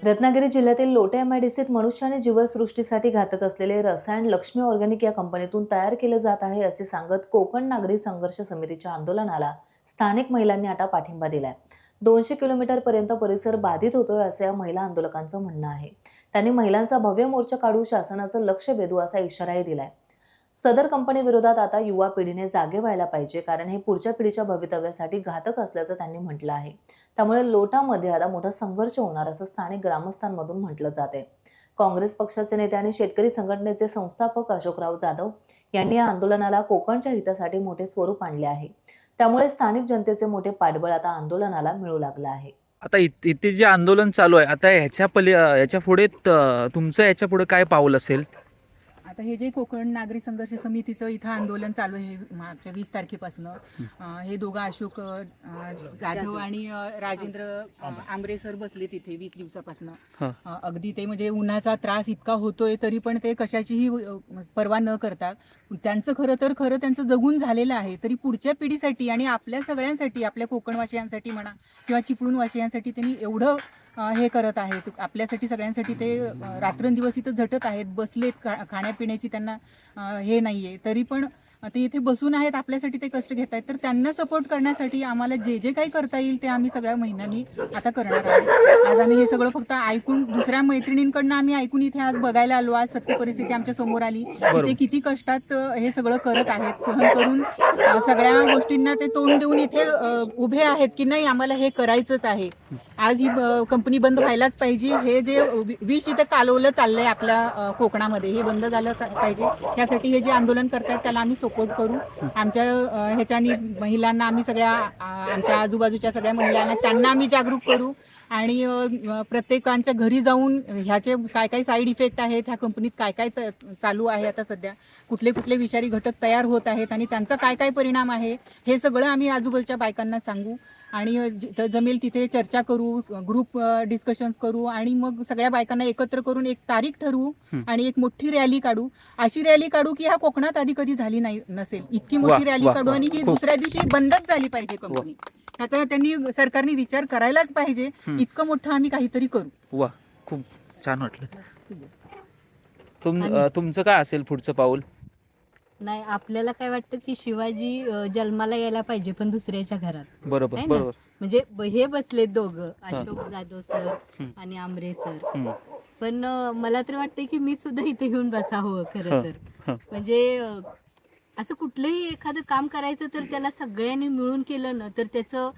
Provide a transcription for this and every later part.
रत्नागिरी जिल्ह्यातील लोटे एमआयडीसीत मनुष्याने जीवसृष्टीसाठी घातक असलेले रसायन लक्ष्मी ऑर्गॅनिक या कंपनीतून तयार केले जात आहे असे सांगत कोकण नागरी संघर्ष समितीच्या आंदोलनाला स्थानिक महिलांनी आता पाठिंबा दिलाय. 200 किलोमीटर पर्यंत परिसर बाधित होतोय असे या महिला आंदोलकांचं म्हणणं आहे. त्यांनी महिलांचा भव्य मोर्चा काढून शासनाचं लक्ष वेधू असा इशाराही दिलाय. सदर कंपनी विरोधात आता युवा पिढीने जागे व्हायला पाहिजे, कारण हे पुढच्या पिढीच्या भवितव्यासाठी घातक असल्याचं त्यांनी म्हटलं आहे. त्यामुळे लोटामध्ये आता मोठा संघर्ष होणार असं स्थानिक ग्रामस्थांमधून म्हटलं जाते. काँग्रेस पक्षाचे नेते आणि शेतकरी संघटनेचे संस्थापक अशोकराव जाधव यांनी या आंदोलनाला कोकणच्या हितासाठी मोठे स्वरूप आणले आहे. त्यामुळे स्थानिक जनतेचे मोठे पाठबळ आता आंदोलनाला मिळू लागलं आहे. आता इथे जे आंदोलन चालू आहे, आता याच्या पुढे तुमचं याच्या पुढे काय पाऊल असेल? आता हे जे कोकण नागरी संघर्ष समितीचं इथं आंदोलन चालू आहे मागच्या 20 तारखेपासून, हे दोघं अशोक जाधव आणि राजेंद्र आंबरे सर बसले तिथे 20 दिवसापासून. अगदी ते म्हणजे उन्हाचा त्रास इतका होतोय तरी पण ते कशाचीही पर्वा न करता त्यांचं खरं त्यांचं जगून झालेलं आहे. तरी पुढच्या पिढीसाठी आणि आपल्या सगळ्यांसाठी, आपल्या कोकणवासियांसाठी म्हणा किंवा चिपळूणवासियांसाठी त्यांनी एवढं हे करत आहेत. आपल्यासाठी सगळ्यांसाठी ते रात्रंदिवस इथं झटत आहेत, बसलेत, खाण्यापिण्याची त्यांना हे नाहीये, तरी पण ते इथे बसून आहेत, आपल्यासाठी ते कष्ट घेत आहेत. तर त्यांना सपोर्ट करण्यासाठी आम्हाला जे जे काही करता येईल ते आम्ही सगळ्या महिलांनी आता करणार आहोत. आज आम्ही हे सगळं फक्त ऐकून, दुसऱ्या मैत्रिणींकडनं आम्ही ऐकून इथे आज बघायला आलो. आज सत्य परिस्थिती आमच्या समोर आली. ते किती कष्टात हे सगळं करत आहेत, सहन करून सगळ्या गोष्टींना ते तोंड देऊन इथे उभे आहेत की नाही आम्हाला हे करायचंच आहे. आज ही कंपनी बंद व्हायलाच पाहिजे. हे जे विष इथं कालवलं चाललंय आपल्या कोकणामध्ये, हे बंद झालं पाहिजे. त्यासाठी हे जे आंदोलन करतात त्याला आम्ही सपोर्ट करू. आमच्या ह्याच्यानी महिलांना, आम्ही सगळ्या आमच्या आजूबाजूच्या सगळ्या महिलांना, त्यांना आम्ही जागरूक करू आणि प्रत्येकांच्या घरी जाऊन ह्याचे काय काय साईड इफेक्ट आहेत, ह्या कंपनीत काय काय चालू आहे, आता सध्या कुठले कुठले विषारी घटक तयार होत आहेत आणि त्यांचा काय काय परिणाम आहे, हे सगळं आम्ही आजूबाजूच्या बायकांना सांगू आणि जिथं जमेल तिथे चर्चा करू, ग्रुप डिस्कशन्स करू आणि मग सगळ्या बायकांना एकत्र करून एक तारीख ठरवू आणि एक मोठी रॅली काढू. अशी रॅली काढू की ह्या कोकणात आधी कधी झाली नसेल, इतकी मोठी रॅली काढू आणि ही दुसऱ्या दिवशी बंदच झाली पाहिजे कंपनी. त्याचा त्यांनी सरकारने विचार करायलाच पाहिजे. इतकं मोठं आम्ही काहीतरी करू. वा, खूप छान वाटलं. तुमचं काय असेल पुढचं पाऊल? नाही, आपल्याला काय वाटतं की शिवाजी जन्माला यायला पाहिजे पण दुसऱ्याच्या घरात. बरोबर बरोबर. म्हणजे हे बसले दोघं, अशोक जाधव सर आणि आंबरे सर. पण मला तर वाटतं की मी सुद्धा इथे येऊन बसावं खरं तर. म्हणजे असं कुठलंही एखादं काम करायचं तर त्याला सगळ्यांनी मिळून केलं ना तर त्याचं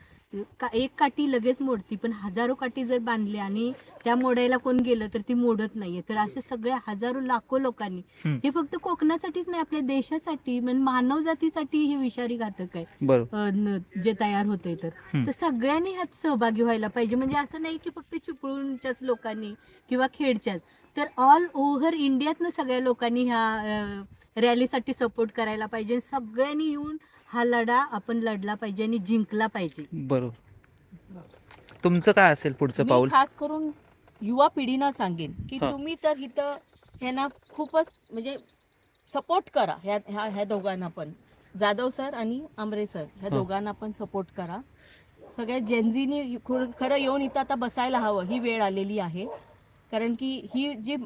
एक काठी लगेच मोडती, पण हजारो काठी जर बांधली आणि त्या मोडायला कोण गेलं तर ती मोडत नाहीये. तर असे सगळ्या हजारो लाखो लोकांनी, हे फक्त कोकणासाठीच नाही, आपल्या देशासाठी, म्हणजे मानव जातीसाठी हे विषारी घातक आहे जे तयार होतंय. तर सगळ्यांनी ह्यात सहभागी व्हायला पाहिजे. म्हणजे असं नाही की फक्त चिपळूणच्याच लोकांनी किंवा खेडच्याच, तर ऑल ओव्हर इंडियातनं सगळ्या लोकांनी ह्या रॅलीसाठी सपोर्ट करायला पाहिजे. सगळ्यांनी येऊन हा लढा आपण लढला पाहिजे आणि जिंकला पाहिजे. बरोबर. तुमचं काय असेल पुढचं पाऊल? खास करून युवा पिढीना सांगेन की तुम्ही तर इथं ह्यांना खूपच म्हणजे सपोर्ट करा. ह्या दोघांना पण, जाधव सर आणि आंबरे सर, ह्या दोघांना पण सपोर्ट करा. सगळ्या जेनझीने खरं येऊन इथं आता बसायला हवं. ही वेळ आलेली आहे, कारण की ही जी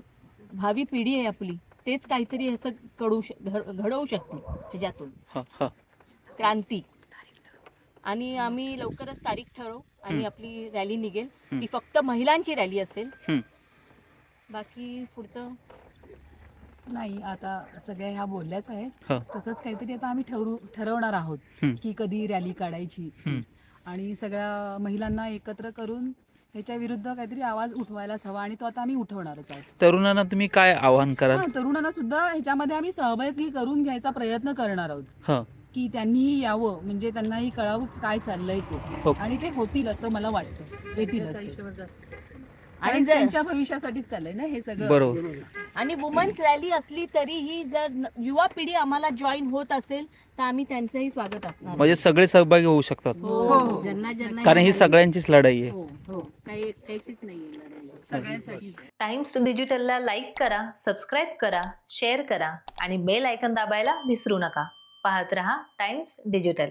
भावी पिढी आहे आपली, तेच काहीतरी असं घडवू शकते ह्याच्यातून क्रांती. आणि आम्ही लवकरच तारीख ठरवू आणि आपली रॅली निघेल. ती फक्त महिलांची रॅली असेल. बाकी पुढचं नाही, आता सगळ्या ह्या बोलल्याच आहेत. तसंच काहीतरी आता आम्ही ठरवणार आहोत की कधी रॅली काढायची आणि सगळ्या महिलांना एकत्र करून ह्याच्या विरुद्ध काहीतरी आवाज उठवायलाच हवा आणि तो आता आम्ही उठवणारच आहोत. तरुणांना तुम्ही काय आवाहन कराल? तरुणांना सुद्धा ह्याच्यामध्ये आम्ही सहभागी करून घ्यायचा प्रयत्न करणार आहोत की त्यांनीही यावं, म्हणजे त्यांनाही कळावं काय चाललंय ते, आणि ते होतील असं मला वाटतं, येतीलच. आणि त्यांच्या भविष्यासाठीच चाललंय ना हे सगळं. बरोबर. आणि वुमन्स रॅली असली तरीही जर युवा पिढी आम्हाला जॉईन होत असेल तर आम्ही त्यांचंही स्वागत असणार. म्हणजे सगळे सहभागी होऊ शकतात, कारण ही सगळ्यांचीच लढाई आहे. सगळ्यांसाठी. टाइम्स डिजिटलला लाईक करा, सबस्क्राईब करा, शेअर करा आणि बेल आयकॉन दाबायला विसरू नका. पाहत रहा टाइम्स डिजिटल.